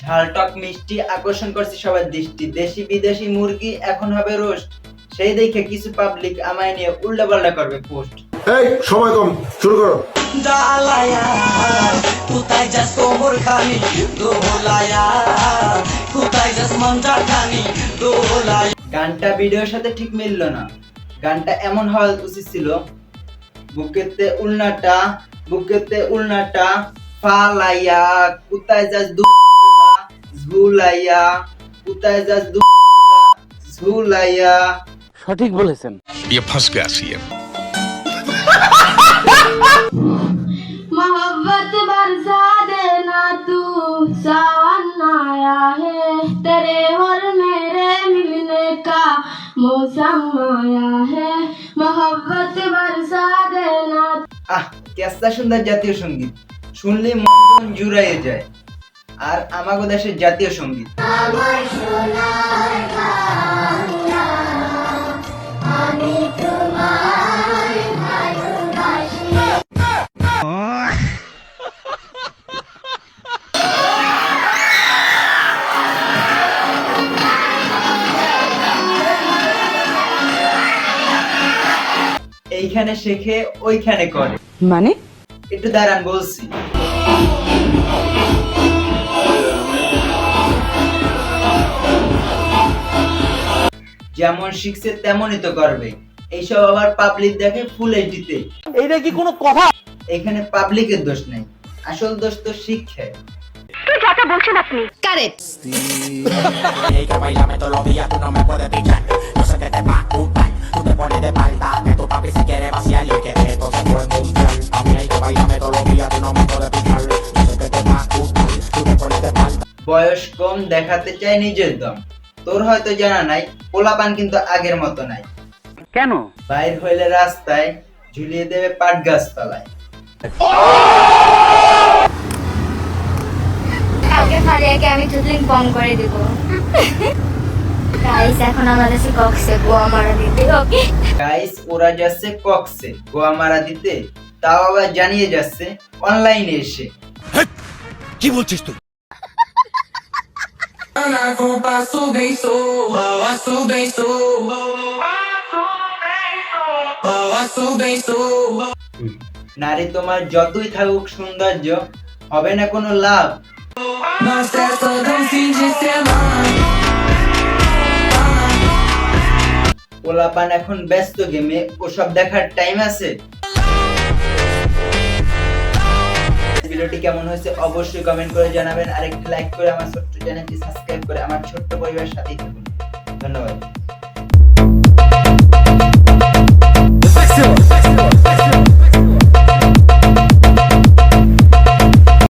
ঝাল টক মিষ্টি আকর্ষণ করছে সবার দৃষ্টি, দেশি বিদেশি মুরগি এখন হবে রোস্ট, সেই দেখে কিছু পাবলিক আমায় নিয়ে উল্টাপাল্টা করবে পোস্ট। এই সময় কম, শুরু করো। গানটা ভিডিওর সাথে ঠিক মিললো না, গানটা এমন হওয়া উচিত ছিল, বুকেতে উল্নাটা ফালাইয়া কোথায় যাস ঝুলাইয়া, কোথায় যাস ঝুলাইয়া। সঠিক বলেছেন। ये फंस गया सीएम। मोहब्बत बरसा देना तू सावन आया है, तेरे और मेरे मिलने का मौसम आया है, मोहब्बत बरसा देना। আহ, কেসটা সুন্দর জাতীয় সঙ্গীত, শুনলে মন জুড়াইয়ে যায়। আর আমাগো দেশের জাতীয় সঙ্গীত এইখানে শেখে ওইখানে করে, মানে একটু দাঁড়ান বলছি। যেমন শিখছে তেমনই তো করবে, এইসব আবার পাবলিক দেখে ফুল এইচডিতে। এইটা কি কোনো কথা? এখানে পাবলিকের দোষ নেই, আসল দোষ তো শিক্ষা। Correct. বয়স কম দেখাতে চাই নিজের দম, তোর হয়তো জানা নাই পোলাপান কিন্তু আগের মতো নাই। কেন? বাইর হইলে রাস্তায় ঝুলিয়ে দেবে পাট গাছ তলায়। কালকে ফারিয়াকে আমি টুটলিং বন্ধ করে দিব। গাইস এখন আমাদের সে কক্সে গোয়া মারা দিতে ওকে। গাইস ওরা যাচ্ছে কক্সে গোয়া মারা দিতে, তাও আবার জানিয়ে যাচ্ছে অনলাইনে এসে। কি বলছিস তুই? নারী তোমার যতই থাকুক সৌন্দর্য, হবে না কোনো লাভ। পোলাপান এখন ব্যস্ত গেমে, ওসব দেখার টাইম আছে? ভিডিওটি কেমন হয়েছে অবশ্যই কমেন্ট করে জানাবেন, আর একটি লাইক করে আমার ছোট্ট চ্যানেলটি সাবস্ক্রাইব করে আমার ছোট্ট পরিবারের সাথেই থাকুন। ধন্যবাদ।